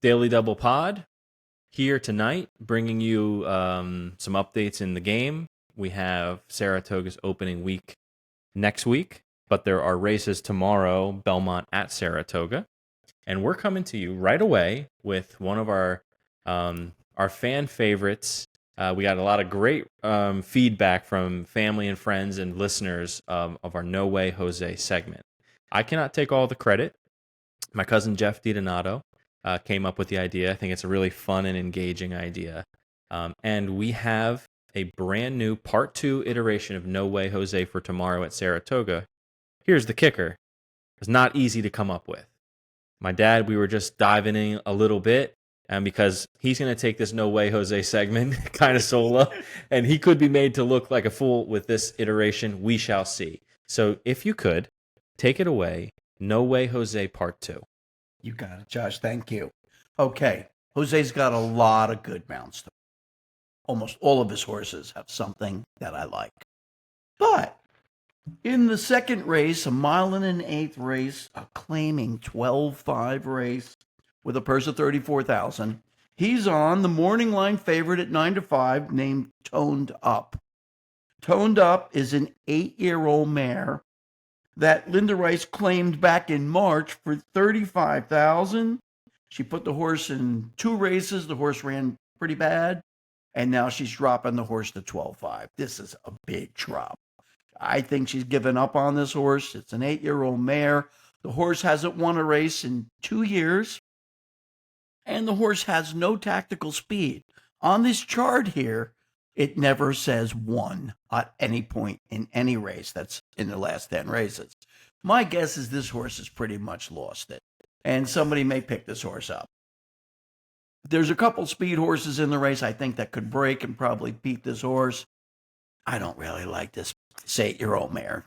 Daily Double Pod here tonight, bringing you some updates in the game. We have Saratoga's opening week next week, but there are races tomorrow, Belmont at Saratoga. And we're coming to you right away with one of our fan favorites. We got a lot of great feedback from family and friends and listeners of our No Way Jose segment. I cannot take all the credit. My cousin Jeff DiDonato came up with the idea. I think it's a really fun and engaging idea. And we have a brand new part 2 iteration of No Way Jose for tomorrow at Saratoga. Here's the kicker. It's not easy to come up with. My dad, we were just diving in a little bit, and because he's going to take this No Way Jose segment kind of solo, and he could be made to look like a fool with this iteration. We shall see. So if you could, take it away. No Way Jose part 2. You got it, Josh. Thank you. Okay. Jose's got a lot of good mounts. Almost all of his horses have something that I like. But in the second race, a 1.125 mile race, a claiming 12.5 race with a purse of $34,000, he's on the morning line favorite at 9-5 named Toned Up. Toned Up is an 8-year-old mare that Linda Rice claimed back in March for $35,000. She put the horse in 2 races. The horse ran pretty bad, and now she's dropping the horse to 12.5. This is a big drop. I think she's given up on this horse. It's an 8-year-old mare. The horse hasn't won a race in 2 years, and the horse has no tactical speed. On this chart here, it never says won at any point in any race that's in the last 10 races. My guess is this horse has pretty much lost it, and somebody may pick this horse up. There's a couple speed horses in the race I think that could break and probably beat this horse. I don't really like this 8-year-old mare,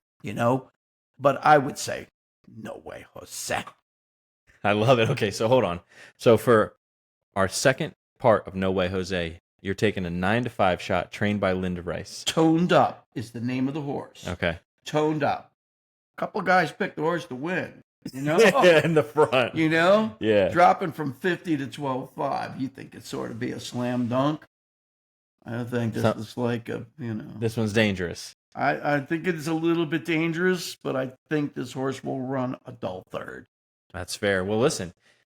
but I would say No Way Jose. I love it. Okay, so hold on. So for our second part of No Way Jose, you're taking a 9-5 shot trained by Linda Rice. Toned Up is the name of the horse. Okay. Toned Up. A couple of guys picked the horse to win. In the front. Yeah. Dropping from 50 to 12.5. You think it's sort of be a slam dunk? I think this is like This one's dangerous. I think it's a little bit dangerous, but I think this horse will run a dull third. That's fair. Well, listen.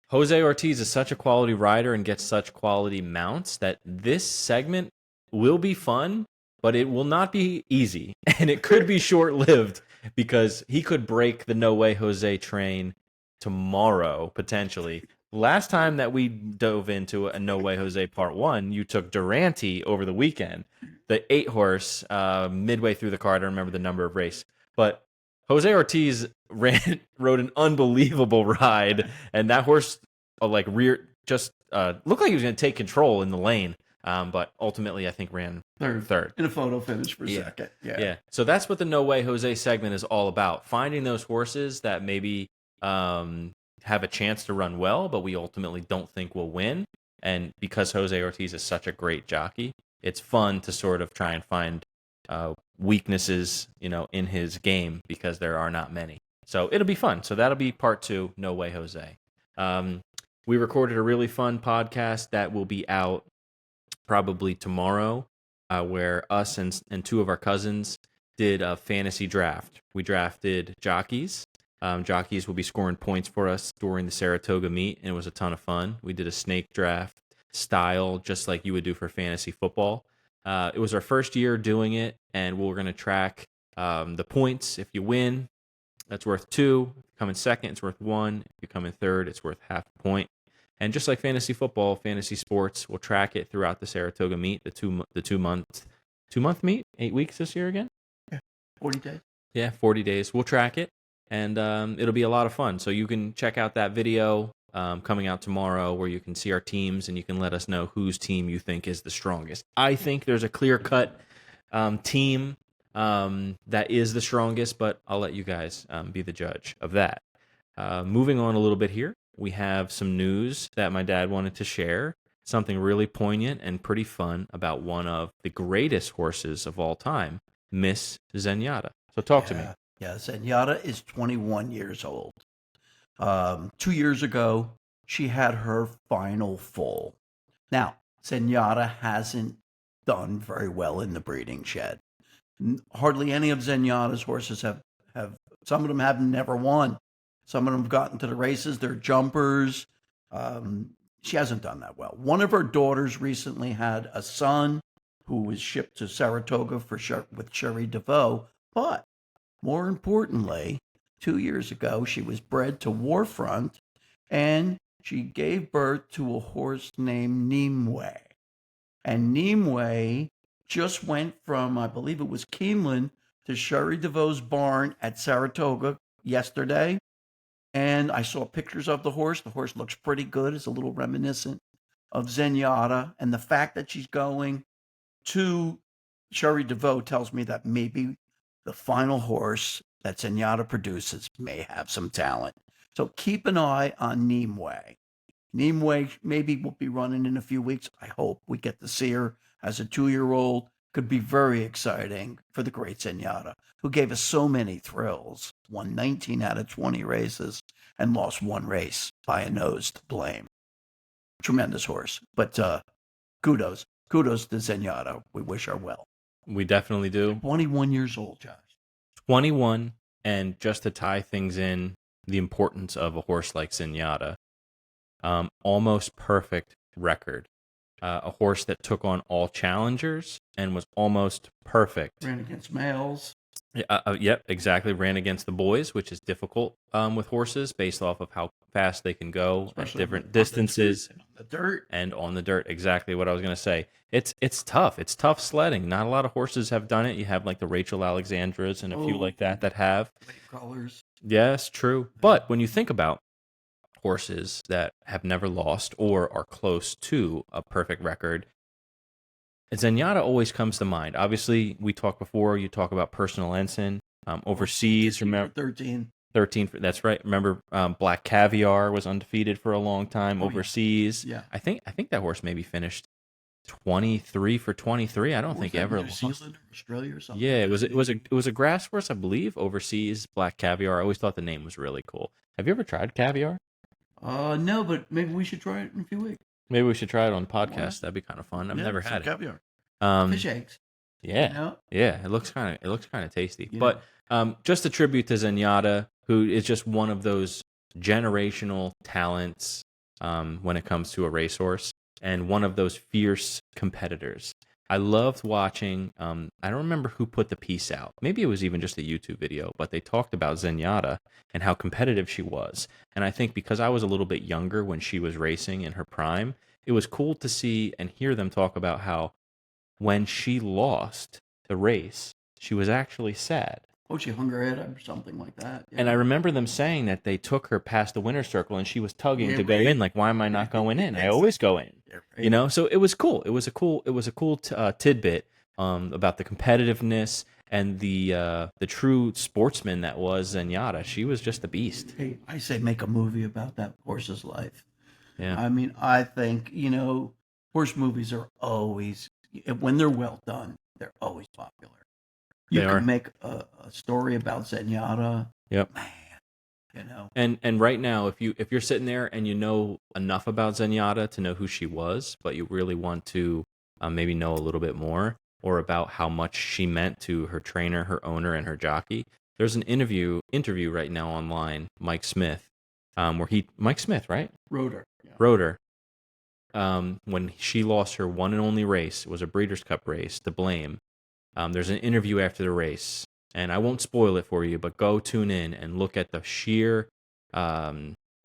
Jose Ortiz is such a quality rider and gets such quality mounts that this segment will be fun, but it will not be easy. And it could be short-lived because he could break the No Way Jose train tomorrow, potentially. Last time that we dove into a No Way Jose Part 1, you took Durante over the weekend, the 8-horse, midway through the card. I don't remember the number of race. But Jose Ortiz rode an unbelievable ride, and that horse looked like he was going to take control in the lane, but ultimately I think ran third. In a photo finish for second. Yeah. So that's what the No Way Jose segment is all about, finding those horses that maybe have a chance to run well, but we ultimately don't think will win. And because Jose Ortiz is such a great jockey, it's fun to sort of try and find weaknesses, in his game because there are not many. So it'll be fun. So that'll be part 2, No Way Jose. We recorded a really fun podcast that will be out probably tomorrow, where us and 2 of our cousins did a fantasy draft. We drafted jockeys. Jockeys will be scoring points for us during the Saratoga meet, and it was a ton of fun. We did a snake draft style, just like you would do for fantasy football. It was our first year doing it, and we're going to track the points. If you win, that's worth 2. If you come in second, it's worth 1. If you come in third, it's worth half a point. And just like fantasy football, fantasy sports, we'll track it throughout the Saratoga meet, the 2-month meet, 8 weeks this year again. Yeah, 40 days. Yeah, 40 days. We'll track it, and it'll be a lot of fun. So you can check out that video coming out tomorrow where you can see our teams and you can let us know whose team you think is the strongest. I think there's a clear-cut team that is the strongest, but I'll let you guys be the judge of that. Moving on a little bit here, we have some news that my dad wanted to share, something really poignant and pretty fun about one of the greatest horses of all time, Miss Zenyata. So talk to me. Yeah, Zenyata is 21 years old. 2 years ago, she had her final foal. Now, Zenyatta hasn't done very well in the breeding shed. Hardly any of Zenyatta's horses have some of them have never won. Some of them have gotten to the races. They're jumpers. She hasn't done that well. One of her daughters recently had a son who was shipped to Saratoga with Sherry DeVoe. But more importantly, 2 years ago, she was bred to Warfront, and she gave birth to a horse named Nimue. And Nimue just went from, I believe it was Keeneland, to Sherry DeVoe's barn at Saratoga yesterday. And I saw pictures of the horse. The horse looks pretty good. It's a little reminiscent of Zenyatta. And the fact that she's going to Sherry DeVoe tells me that maybe the final horse that Zenyata produces may have some talent. So keep an eye on Nimue. Nimue maybe will be running in a few weeks. I hope we get to see her as a 2-year-old. Could be very exciting for the great Zenyata, who gave us so many thrills, won 19 out of 20 races, and lost one race by a nose to blame. Tremendous horse. But kudos to Zenyata. We wish her well. We definitely do. 21 years old, Josh. 21, and just to tie things in, the importance of a horse like Zenyata, almost perfect record. A horse that took on all challengers and was almost perfect. Ran against males. Yep, exactly. Ran against the boys, which is difficult with horses based off of how fast they can go, especially at different distances. On the dirt. And on the dirt, exactly what I was going to say. It's tough. It's tough sledding. Not a lot of horses have done it. You have like the Rachel Alexandras and a few like that have. Colors. Yes, true. But when you think about horses that have never lost or are close to a perfect record, Zenyata always comes to mind. Obviously, we talked before, you talk about Personal Ensign, overseas, remember 13, that's right. Remember Black Caviar was undefeated for a long time overseas. Yeah. I think that horse maybe finished 23 for 23. I don't think ever New Zealand or Australia or something. Yeah, it was a grass horse, I believe, overseas, Black Caviar. I always thought the name was really cool. Have you ever tried Caviar? No, but maybe we should try it in a few weeks. Maybe we should try it on the podcast. That'd be kind of fun. I've never had it. Caviar. Fish eggs. Yeah. You know? Yeah, it looks kind of tasty. But just a tribute to Zenyata, who is just one of those generational talents when it comes to a racehorse, and one of those fierce competitors. I loved watching, I don't remember who put the piece out. Maybe it was even just a YouTube video, but they talked about Zenyata and how competitive she was. And I think because I was a little bit younger when she was racing in her prime, it was cool to see and hear them talk about how when she lost the race, she was actually sad. Oh, she hung her head up or something like that. Yeah. And I remember them saying that they took her past the winner's circle and she was tugging to go in. Like, why am I not going in? I always go in. You know, so it was cool. It was a cool tidbit about the competitiveness and the true sportsman that was Zenyata. She was just a beast. Hey, I say make a movie about that horse's life. Yeah. I mean, I think, horse movies are always, when they're well done, they're always popular. You can make a story about Zenyata. Yep. Man, And right now, if you're sitting there and you know enough about Zenyata to know who she was, but you really want to maybe know a little bit more or about how much she meant to her trainer, her owner, and her jockey, there's an interview right now online, Mike Smith, Mike Smith, right? Rotor. Yeah. Rotor. When she lost her one and only race, it was a Breeders' Cup race, to Blame. There's an interview after the race, and I won't spoil it for you, but go tune in and look at the sheer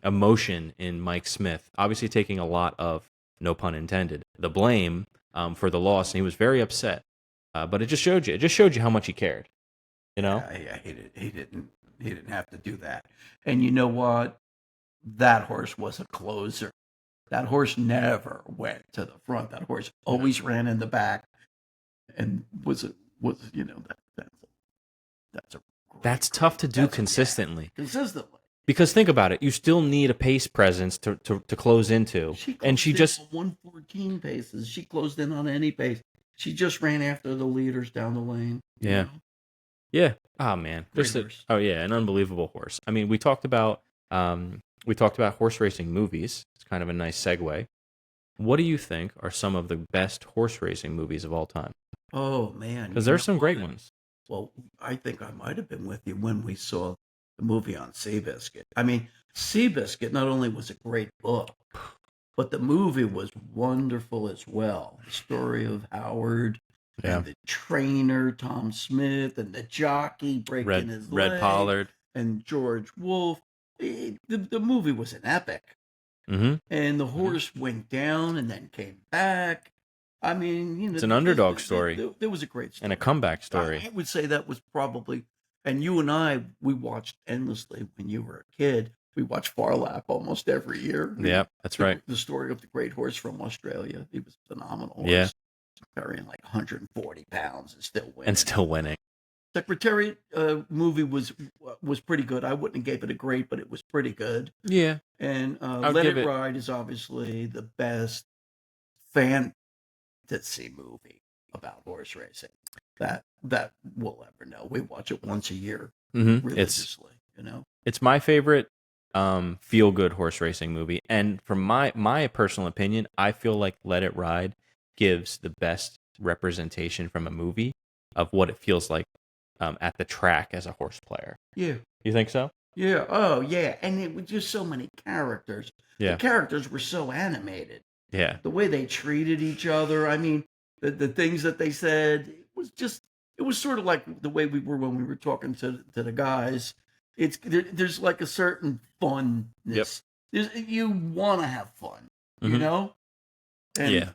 emotion in Mike Smith, obviously taking a lot of, no pun intended, the blame for the loss, and he was very upset. But it just showed you how much he cared. Yeah, he didn't have to do that. And you know what? That horse was a closer. That horse never went to the front. That horse always ran in the back. And that's tough to do consistently. Consistently. Because think about it, you still need a pace presence to close into. She just 114 paces. She closed in on any pace. She just ran after the leaders down the lane. Yeah. Yeah. Oh man. An unbelievable horse. I mean, we talked about we talked about horse racing movies. It's kind of a nice segue. What do you think are some of the best horse racing movies of all time? Oh man, Because there's some great ones. Well, I think I might have been with you when we saw the movie on Seabiscuit. I mean, Seabiscuit not only was a great book, but the movie was wonderful as well. The story of Howard Yeah. and the trainer Tom Smith and the jockey breaking his Red leg Pollard. and George Wolfe. The movie was an epic. Mm-hmm. And the horse went down and then came back. I mean, it's an underdog story. There was a great story. And a comeback story. I would say that was probably, and you and I, we watched endlessly when you were a kid. We watched Far Lap almost every year. Yeah, that's right. The story of the great horse from Australia. He was a phenomenal horse. Yeah. Carrying like 140 pounds and still winning. Secretariat movie was pretty good. I wouldn't have gave it a great, but it was pretty good. Yeah. And Let It Ride is obviously the best fantasy movie about horse racing that we'll ever know. We watch it once a year religiously. It's my favorite feel good horse racing movie, and from my personal opinion, I feel like Let It Ride gives the best representation from a movie of what it feels like at the track as a horse player. Yeah. You think so? Yeah. Oh, yeah. And it was just so many characters. Yeah. The characters were so animated. Yeah. The way they treated each other. I mean, the things that they said, it was sort of like the way we were when we were talking to the guys. There's like a certain funness. Yep. You want to have fun, you know? And,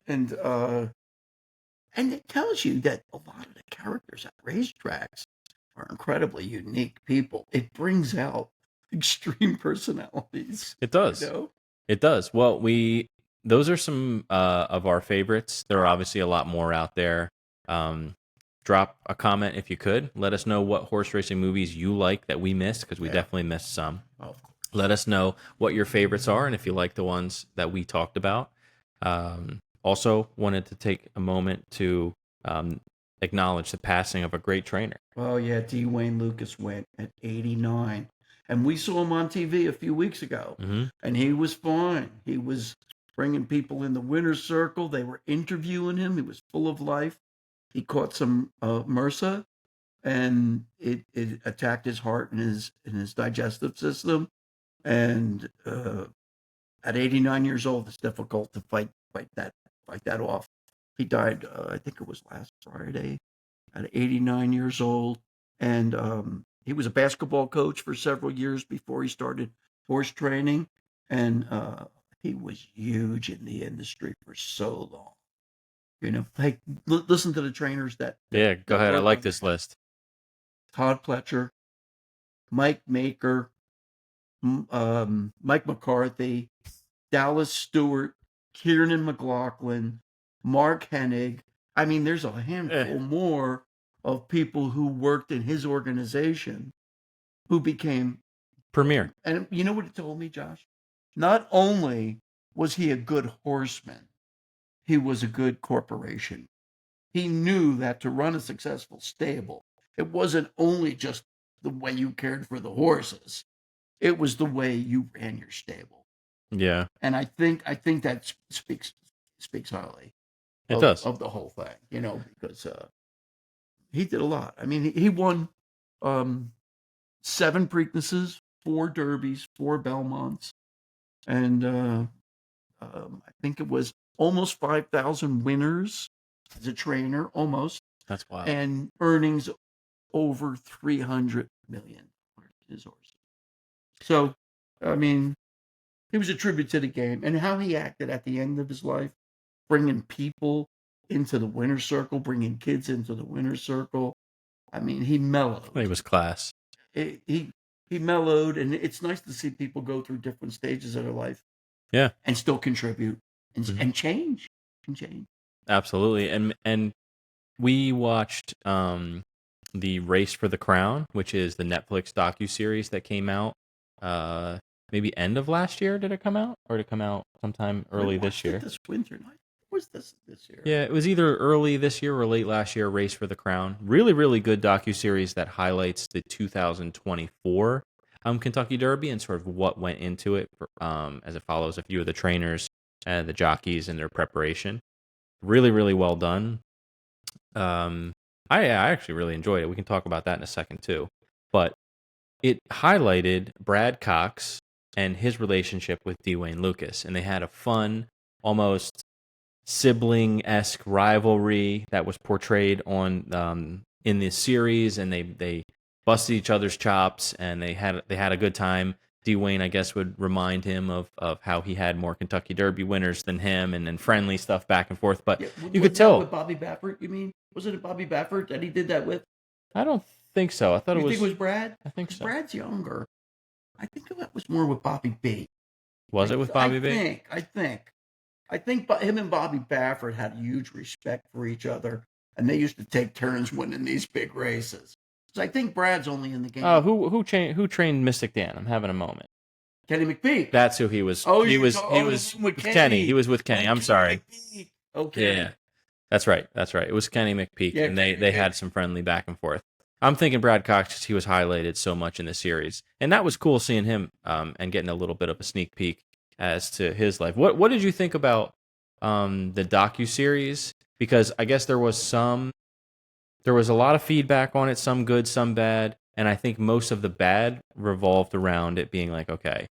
and it tells you that a lot of the characters at racetracks are incredibly unique people. It brings out extreme personalities. It does. It does. Well, those are some of our favorites. There are obviously a lot more out there. Drop a comment if you could. Let us know what horse racing movies you like that we missed, because we definitely missed some. Oh. Let us know what your favorites are and if you like the ones that we talked about. Also, wanted to take a moment to acknowledge the passing of a great trainer. Oh, yeah. D. Wayne Lucas went at 89. And we saw him on TV a few weeks ago. Mm-hmm. And he was fine. He was bringing people in the winner's circle. They were interviewing him. He was full of life. He caught some MRSA, and it attacked his heart and his digestive system. And at 89 years old, it's difficult to fight that off. He died, I think it was last Friday, at 89 years old. And he was a basketball coach for several years before he started horse training. And he was huge in the industry for so long. Hey, listen to the trainers that. Yeah, go ahead. I like this list. Todd Pletcher, Mike Maker, Mike McCarthy, Dallas Stewart, Kiernan McLaughlin, Mark Hennig. I mean, there's a handful more of people who worked in his organization who became premier. And you know what he told me, Josh? Not only was he a good horseman, he was a good corporation. He knew that to run a successful stable, it wasn't only just the way you cared for the horses. It was the way you ran your stable. Yeah. And I think that speaks highly. It does. Of the whole thing, because he did a lot. I mean, he won 7 Preaknesses, 4 Derbies, 4 Belmonts, and I think it was almost 5,000 winners as a trainer, almost. That's wild. And earnings over $300 million his horses. So, I mean, he was a tribute to the game, and how he acted at the end of his life, bringing people into the winner's circle, bringing kids into the winner's circle. I mean, he mellowed. He was class. He mellowed, and it's nice to see people go through different stages of their life. Yeah. And still contribute and change. Absolutely. And we watched the Race for the Crown, which is the Netflix docu-series that came out maybe end of last year. Did it come out? Or did it come out sometime early this year? This winter night. Was this year? Yeah, it was either early this year or late last year, Race for the Crown. Really, really good docu-series that highlights the 2024 Kentucky Derby and sort of what went into it, as it follows a few of the trainers and the jockeys and their preparation. Really, really well done. I actually really enjoyed it. We can talk about that in a second too. But it highlighted Brad Cox and his relationship with Dwayne Lucas, and they had a fun, almost sibling-esque rivalry that was portrayed on in this series, and they busted each other's chops, and they had a good time. Dwayne, I guess, would remind him of how he had more Kentucky Derby winners than him, and friendly stuff back and forth. But Yeah, you was could that tell. with Bobby Baffert, you mean? Was it Bobby Baffert that he did that with? I don't think so. I thought You it was. think it was Brad? I think 'Cause so. Brad's younger. I think that was more with Bobby B. Was it with Bobby B? I think him and Bobby Baffert had huge respect for each other, and they used to take turns winning these big races. So I think Brad's only in the game. Who trained Mystic Dan? I'm having a moment. Kenny McPeak. That's who he was. Oh, he was with Kenny. He was with Kenny. I'm sorry. McPeak. Okay. Yeah, that's right. It was Kenny McPeak, Yeah, and Kenny they McPeak. had some friendly back and forth. I'm thinking Brad Cox because he was highlighted so much in the series, and that was cool seeing him and getting a little bit of a sneak peek as to his life. What did you think about the docu-series? Because I guess there was a lot of feedback on it, some good, some bad, and I think most of the bad revolved around it being like, okay,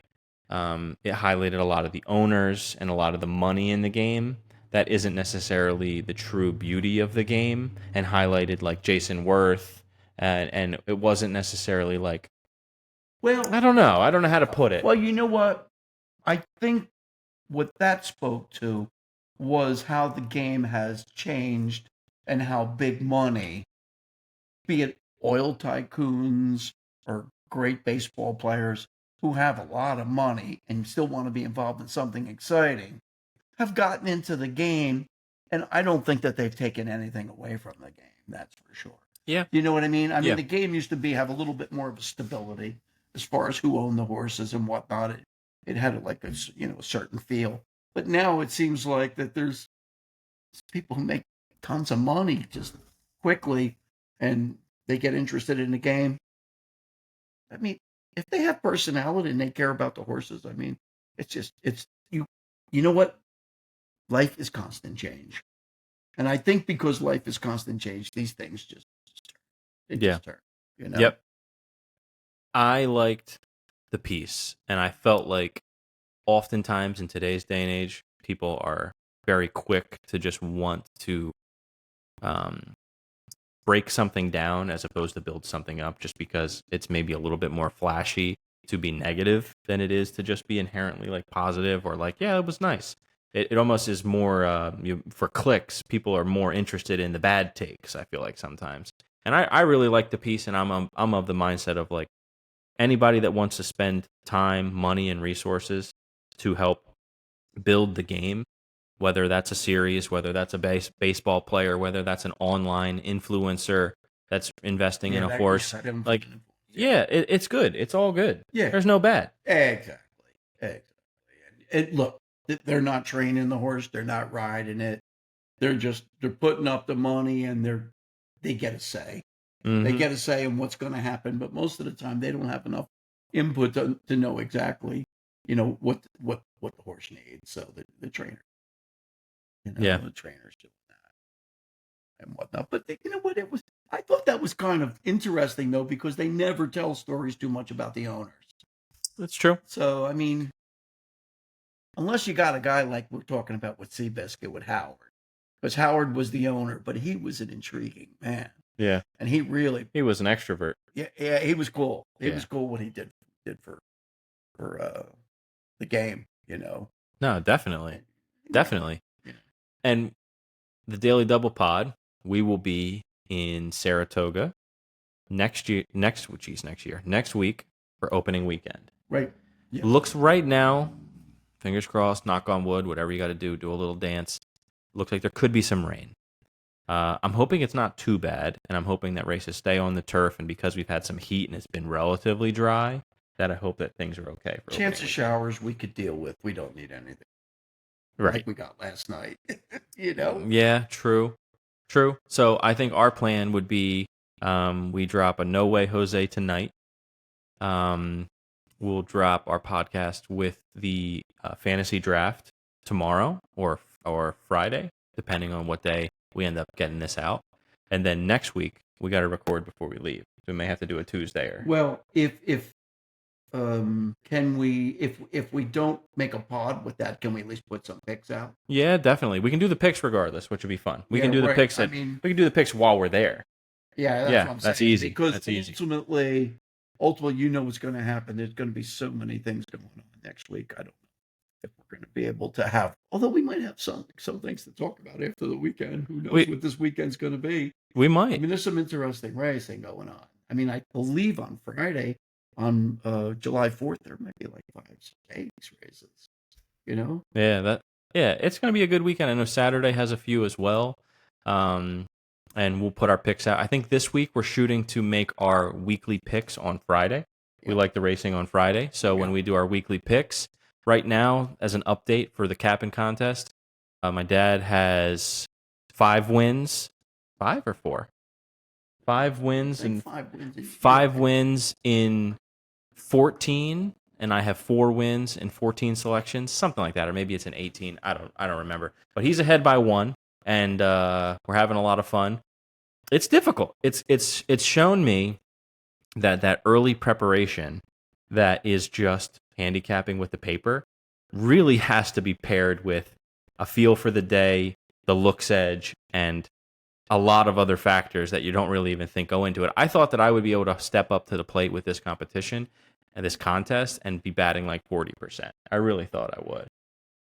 it highlighted a lot of the owners and a lot of the money in the game that isn't necessarily the true beauty of the game, and highlighted like Jason Worth, and it wasn't necessarily like, Well, I don't know how to put it. Well, you know what? I think what that spoke to was how the game has changed and how big money, be it oil tycoons or great baseball players who have a lot of money and still want to be involved in something exciting, have gotten into the game. And I don't think that they've taken anything away from the game. That's for sure. Yeah. You know what I mean? I mean, Yeah. the game used to have a little bit more of a stability as far as who owned the horses and whatnot. It had like a certain feel. But now it seems like that there's people who make tons of money just quickly, and they get interested in the game. I mean, if they have personality and they care about the horses, I mean, it's you. You know what? Life is constant change, and I think because life is constant change, these things just turn. You know. Yep. I liked the piece, and I felt like oftentimes in today's day and age, people are very quick to just want to break something down as opposed to build something up, just because it's maybe a little bit more flashy to be negative than it is to just be inherently like positive, or like, yeah, it was nice. It almost is more for clicks. People are more interested in the bad takes, I feel like sometimes. And I really like the piece, and I'm of the mindset of like, anybody that wants to spend time, money, and resources to help build the game, whether that's a series, whether that's a baseball player, whether that's an online influencer that's investing in a horse, it's good. It's all good. Yeah. There's no bad. Exactly. And look, they're not training the horse. They're not riding it. They're putting up the money, and they get a say. Mm-hmm. They get a say in what's going to happen, but most of the time they don't have enough input to know exactly, what the horse needs. So the trainer, the trainers doing that and whatnot. But you know what? I thought that was kind of interesting though, because they never tell stories too much about the owners. That's true. So I mean, unless you got a guy like we're talking about with Seabiscuit with Howard, because Howard was the owner, but he was an intriguing man. Yeah. And he was an extrovert. Yeah, he was cool. He was cool what he did for the game, No, definitely. Definitely. Yeah. And the Daily Double Pod, we will be in Saratoga next week for opening weekend. Right. Yeah. Looks right now, fingers crossed, knock on wood, whatever you got to do a little dance. Looks like there could be some rain. I'm hoping it's not too bad, and I'm hoping that races stay on the turf, and because we've had some heat and it's been relatively dry, that I hope that things are okay. For chance of showers we could deal with. We don't need anything. Right. Like we got last night, Yeah, true. So I think our plan would be we drop a No Way Jose tonight. we'll drop our podcast with the fantasy draft tomorrow or Friday, depending on what day we end up getting this out. And then next week we got to record before we leave. So we may have to do a Tuesday or. Well, if can we if we don't make a pod with that, can we at least put some picks out? Yeah, definitely. We can do the picks regardless, which would be fun. We Yeah, can do the right. picks. I mean, we can do the picks while we're there. yeah, that's Yeah, what I'm that's saying. easy. Because That's easy. ultimately, you know what's going to happen. There's going to be so many things going on next week. I don't know if we're going to be able to have. Although we might have some things to talk about after the weekend. Who knows what this weekend's going to be? We might. I mean, there's some interesting racing going on. I mean, I believe on Friday, on July 4th, there might be like 5-6 races. You know? Yeah, it's going to be a good weekend. I know Saturday has a few as well. And we'll put our picks out. I think this week we're shooting to make our weekly picks on Friday. Yeah. We like the racing on Friday. So when we do our weekly picks, right now, as an update for the Cap'n contest, my dad has 5 wins. 5 or 4? 5 wins and 5 wins in 14, and I have 4 wins in 14 selections, something like that, or maybe it's an 18. I don't remember. But he's ahead by 1, and we're having a lot of fun. It's difficult. It's shown me that early preparation that is just handicapping with the paper really has to be paired with a feel for the day, the looks edge, and a lot of other factors that you don't really even think go into it. I thought that I would be able to step up to the plate with this competition and this contest and be batting like 40%. I really thought I would.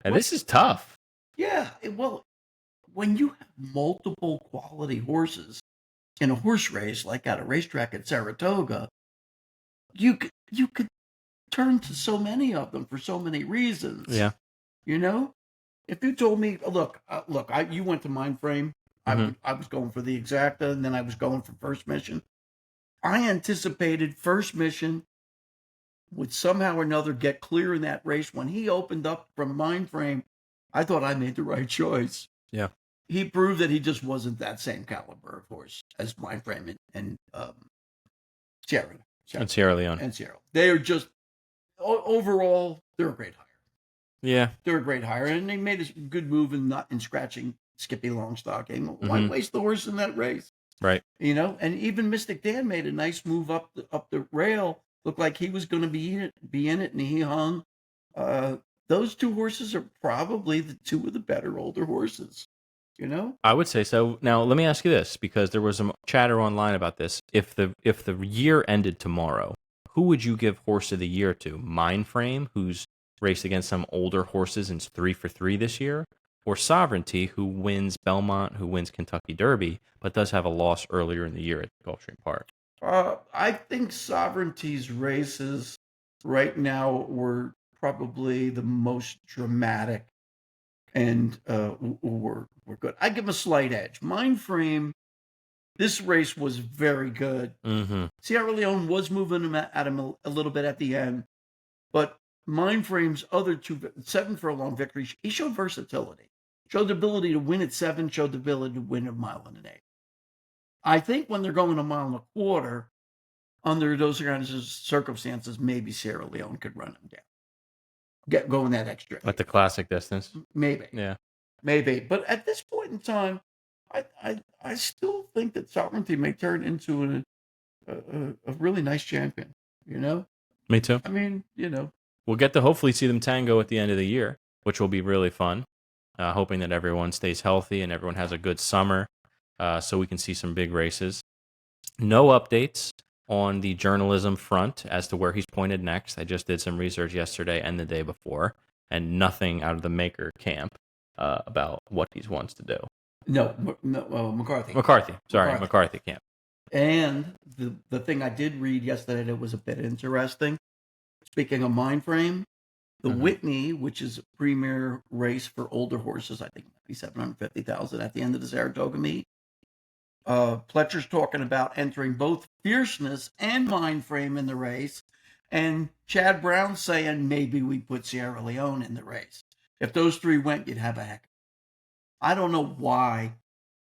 And this is tough. Yeah, well, when you have multiple quality horses in a horse race, like at a racetrack at Saratoga, you could turn to so many of them for so many reasons. Yeah. You know, if you told me, look, you went to Mind Frame. Mm-hmm. I was going for the Exacta, and then I was going for First Mission. I anticipated First Mission would somehow or another get clear in that race. When he opened up from Mind Frame, I thought I made the right choice. Yeah. He proved that he just wasn't that same caliber of horse as Mind Frame and Sierra Leone. And Sierra. They are just, overall, they're a great hire. Yeah. They're a great hire. And they made a good move in scratching Skippy Longstocking. Why waste the horse in that race? Right. You know, and even Mystic Dan made a nice move up the rail. Looked like he was going to be in it, and he hung. Those 2 horses are probably the 2 of the better older horses. You know, I would say so. Now, let me ask you this, because there was some chatter online about this. If the year ended tomorrow, who would you give Horse of the Year to? Mind Frame, who's raced against some older horses and is 3 for 3 this year, or Sovereignty, who wins Belmont, who wins Kentucky Derby, but does have a loss earlier in the year at Gulfstream Park? I think Sovereignty's races right now were probably the most dramatic and were good. I give him a slight edge. Mind Frame, this race was very good. Mm-hmm. Sierra Leone was moving him at him a little bit at the end, but Mind Frame's other 2 7 furlong victories, he showed versatility, showed the ability to win at 7, showed the ability to win a mile and an 8. I think when they're going a mile and a quarter, under those kinds of circumstances, maybe Sierra Leone could run him down. Going that extra. At the classic distance? Maybe. Yeah. Maybe. But at this point in time, I still think that Sovereignty may turn into a really nice champion, you know? Me too. I mean, you know. We'll get to hopefully see them tango at the end of the year, which will be really fun. Hoping that everyone stays healthy and everyone has a good summer so we can see some big races. No updates on the journalism front as to where he's pointed next. I just did some research yesterday and the day before, and nothing out of the maker camp about what he wants to do. No, McCarthy. McCarthy camp. And the thing I did read yesterday that was a bit interesting, speaking of Mind Frame, the Whitney, which is a premier race for older horses, I think maybe 750,000 at the end of the Saratoga meet. Pletcher's talking about entering both Fierceness and Mind Frame in the race, and Chad Brown saying maybe we put Sierra Leone in the race. If those 3 went, you'd have a heck. I don't know why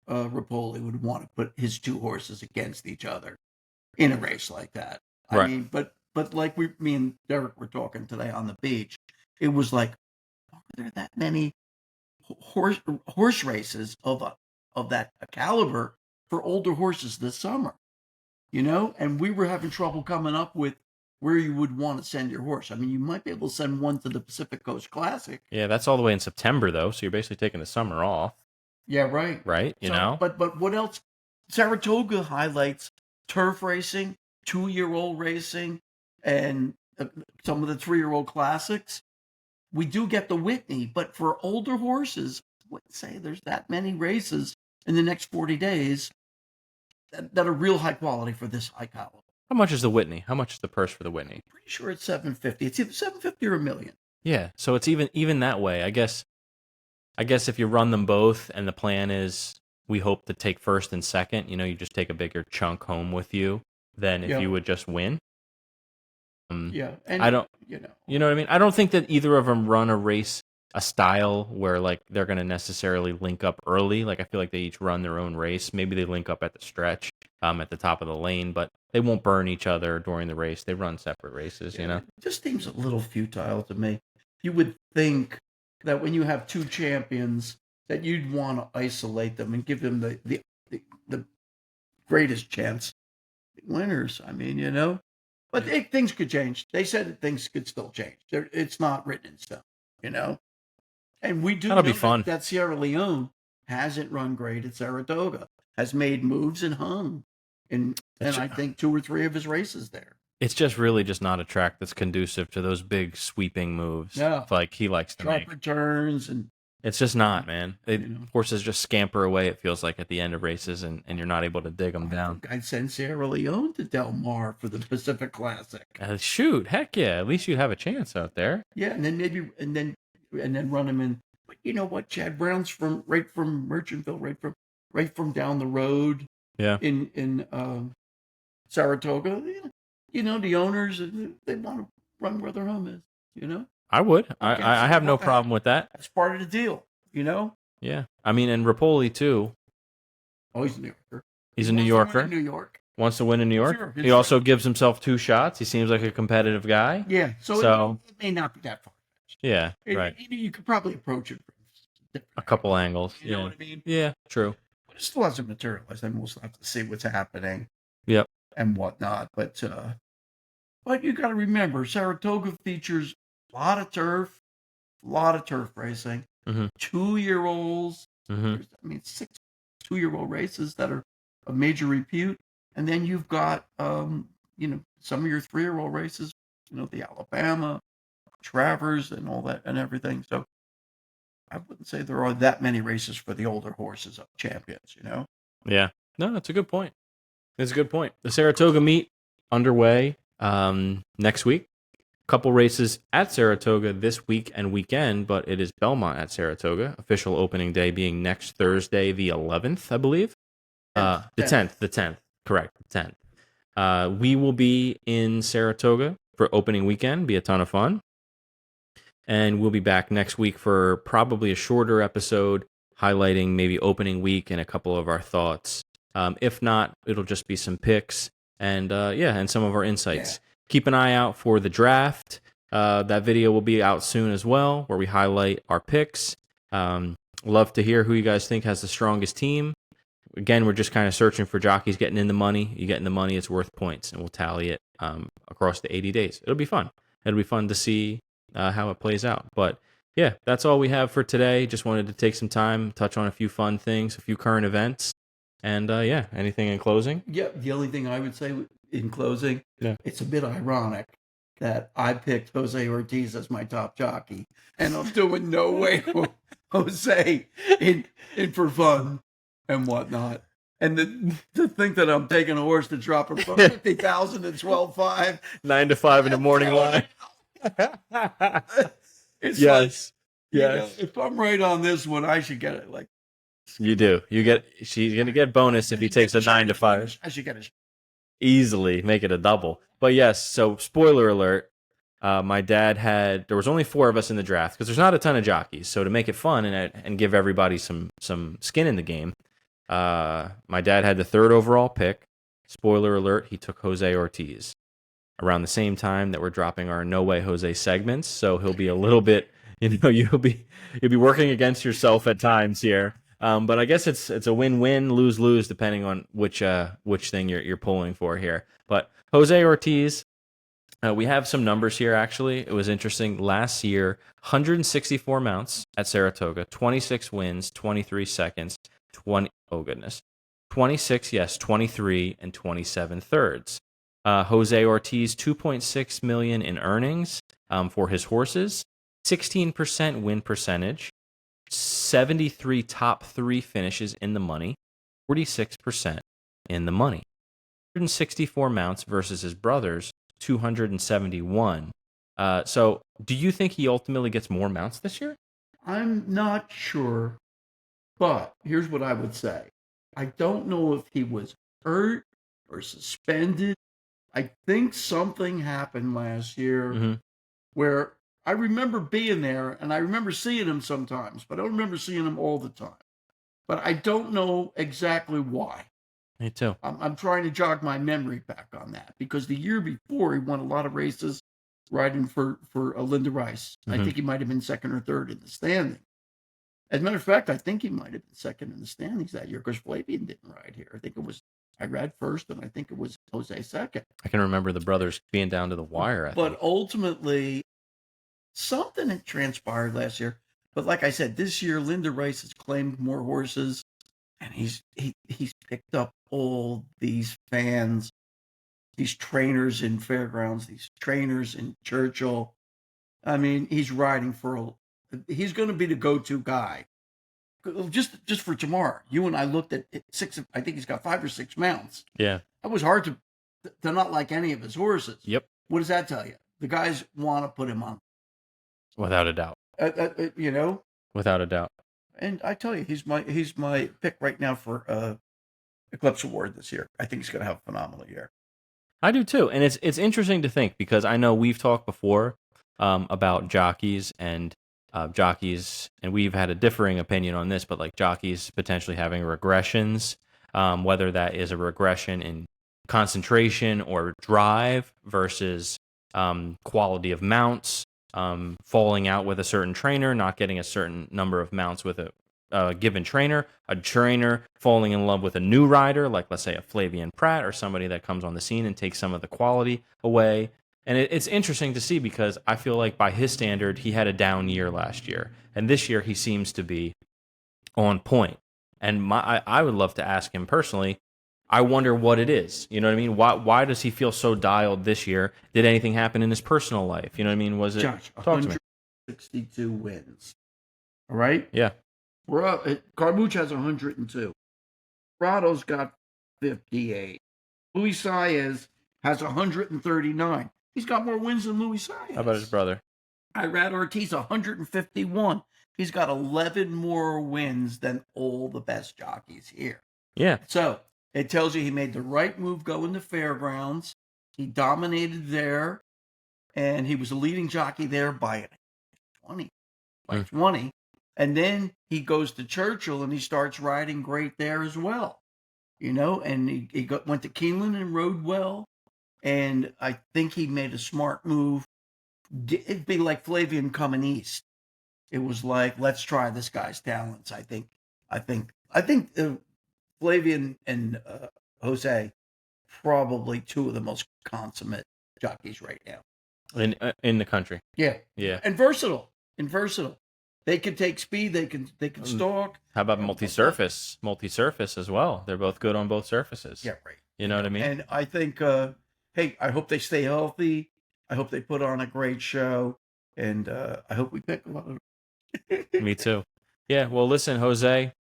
Rapoli would want to put his 2 horses against each other in a race like that. I mean, but but like me and Derek were talking today on the beach, it was like, are there that many horse races of that caliber for older horses this summer? And we were having trouble coming up with where you would want to send your horse. I mean, you might be able to send one to the Pacific Coast Classic. Yeah, that's all the way in September though, so you're basically taking the summer off. Yeah, right. Right? But what else? Saratoga highlights turf racing, 2-year-old racing, and some of the 3-year-old classics. We do get the Whitney, but for older horses, I wouldn't say there's that many races in the next 40 days that are real high quality for this high caliber. How much is the Whitney? How much is the purse for the Whitney? I'm pretty sure it's $750. It's either $750 or $1 million. Yeah, so it's even that way. I guess if you run them both and the plan is we hope to take first and second, you just take a bigger chunk home with you than if you would just win. Yeah, and I don't, you know what I mean? I don't think that either of them run a style where like they're going to necessarily link up early. Like I feel like they each run their own race. Maybe they link up at the stretch, at the top of the lane, but they won't burn each other during the race. They run separate races, It just seems a little futile to me. You would think that when you have two champions, that you'd want to isolate them and give them the greatest chance winners. I mean, but things could change. They said that things could still change. It's not written in stone, And we do That'll know be fun. that Sierra Leone hasn't run great at Saratoga, has made moves and hung in, and I think 2 or 3 of his races there. It's just really just not a track that's conducive to those big sweeping moves. Yeah. Like he likes to Sharp make. returns and It's just not, man. Horses just scamper away, it feels like, at the end of races, and you're not able to dig them down. I'd send Sierra Leone to Del Mar for the Pacific Classic. Shoot, heck yeah. At least you'd have a chance out there. Yeah, and then maybe and then run him in. But you know what? Chad Brown's right from Merchantville, right from down the road. Yeah. In Saratoga. The owners, they want to run where their home is. I would. I have no problem with that. That's part of the deal. Yeah. I mean, and Rapoli, too. Oh, he's a New Yorker. He's a New Yorker. New York. Wants to win in New York. Sure, he also gives himself 2 shots. He seems like a competitive guy. Yeah. So it may not be that far. Yeah, right. You could probably approach it from a couple angles. You know what I mean? Yeah, true. But it still hasn't materialized. And we'll still have to see what's happening. Yep. And whatnot. But you got to remember, Saratoga features a lot of turf racing. Mm-hmm. 2-year-olds. Mm-hmm. I mean, 6 2-year-old races that are of major repute. And then you've got, some of your 3-year-old races, the Alabama, Travers, and all that and everything. So I wouldn't say there are that many races for the older horses of champions, Yeah. No, that's a good point. That's a good point. The Saratoga meet underway next week. A couple races at Saratoga this week and weekend, but it is Belmont at Saratoga. Official opening day being next Thursday, the 11th, I believe. The 10th. Correct, the 10th. We will be in Saratoga for opening weekend. Be a ton of fun. And we'll be back next week for probably a shorter episode highlighting maybe opening week and a couple of our thoughts. If not, it'll just be some picks and some of our insights. Yeah. Keep an eye out for the draft. That video will be out soon as well, where we highlight our picks. Love to hear who you guys think has the strongest team. Again, we're just kind of searching for jockeys getting in the money. You get in the money, it's worth points, and we'll tally it across the 80 days. It'll be fun. It'll be fun to see how it plays out. But yeah, that's all we have for today. Just wanted to take some time, touch on a few fun things, a few current events. And anything in closing? Yeah, the only thing I would say in closing, it's a bit ironic that I picked Jose Ortiz as my top jockey, and I'm doing no way Jose in for fun and whatnot. And to think that I'm taking a horse to drop him from 50,000 and 12.5, 9 to 5 in the morning line. It's yes. If I'm right on this one, I should get it. Like you do. She's gonna get bonus if he takes a 9 to 5. I should get it easily, make it a double. But yes. So spoiler alert. My dad there was only 4 of us in the draft because there's not a ton of jockeys. So to make it fun and give everybody some skin in the game, my dad had the 3rd overall pick. Spoiler alert, he took Jose Ortiz. around the same time that we're dropping our No Way Jose segments. So he'll be a little bit, you'll be working against yourself at times here. But I guess it's a win-win, lose-lose, depending on which thing you're pulling for here. But Jose Ortiz, we have some numbers here. Actually, it was interesting. Last year, 164 mounts at Saratoga, 26 wins, 23 seconds, 20. Oh goodness, 26, yes, 23, and 27 thirds. Jose Ortiz, 2.6 million in earnings for his horses, 16% win percentage, 73 top 3 finishes in the money, 46% in the money. 164 mounts versus his brothers, 271. So do you think he ultimately gets more mounts this year? I'm not sure, but here's what I would say. I don't know if he was hurt or suspended. I think something happened last year where I remember being there and I remember seeing him sometimes, but I don't remember seeing him all the time. But I don't know exactly why. Me too. I'm trying to jog my memory back on that because the year before he won a lot of races riding for Linda Rice. I think he might have been second or third in the standing. As a matter of fact, I think he might have been second in the standings that year because Flavian didn't ride here. I think it was I read first, and I think it was Jose second. I can remember the brothers being down to the wire. But ultimately, something had transpired last year. But like I said, this year Linda Rice has claimed more horses, and he's picked up all these fans, these trainers in Fairgrounds, these trainers in Churchill. I mean, he's riding for he's going to be the go-to guy. Just for tomorrow, you and I looked at 6. I think he's got 5 or 6 mounts. Yeah, it was hard to not like any of his horses. Yep. What does that tell you? The guys want to put him on, without a doubt. Without a doubt. And I tell you, he's my pick right now for Eclipse Award this year. I think he's going to have a phenomenal year. I do too, and it's interesting to think because I know we've talked before about jockeys and we've had a differing opinion on this, but like jockeys potentially having regressions, whether that is a regression in concentration or drive versus quality of mounts, falling out with a certain trainer, not getting a certain number of mounts with a given trainer, a trainer falling in love with a new rider, like let's say a Flavian Pratt or somebody that comes on the scene and takes some of the quality away. And it's interesting to see because I feel like by his standard, he had a down year last year. And this year, he seems to be on point. And I would love to ask him personally, I wonder what it is. You know what I mean? Why does he feel so dialed this year? Did anything happen in his personal life? You know what I mean? Was it? Josh, Talk to me. 162 wins. All right? Yeah. We're up. Carmouche has 102. Prado's got 58. Luis Saez has 139. He's got more wins than Luis Saez. How about his brother? Irad Ortiz, 151. He's got 11 more wins than all the best jockeys here. Yeah. So it tells you he made the right move going to Fairgrounds. He dominated there, and he was a leading jockey there by 20. By 20. And then he goes to Churchill, and he starts riding great there as well. And he went to Keeneland and rode well. And I think he made a smart move. It'd be like Flavian coming east. It was like, let's try this guy's talents. I think Flavian and Jose probably 2 of the most consummate jockeys right now in the country. Yeah, and versatile. They can take speed. They can stalk. How about multi-surface as well? They're both good on both surfaces. Yeah, right. You know what I mean? And I think, hey, I hope they stay healthy. I hope they put on a great show, and I hope we pick a lot of them. Me too. Yeah. Well, listen, Jose,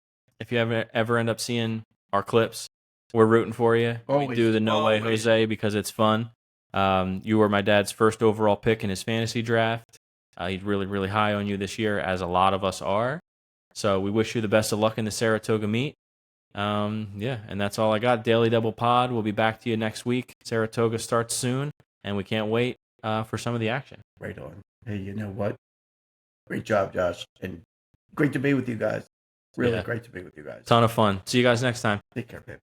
if you ever end up seeing our clips, we're rooting for you. Always, we do the No Way Jose because it's fun. You were my dad's first overall pick in his fantasy draft. He's really, really high on you this year, as a lot of us are. So we wish you the best of luck in the Saratoga meet. Yeah, and that's all I got. Daily Double Pod. We'll be back to you next week. Saratoga starts soon, and we can't wait for some of the action. Right on. Hey, you know what? Great job, Josh. And great to be with you guys. Really great to be with you guys. Ton of fun. See you guys next time. Take care, babe.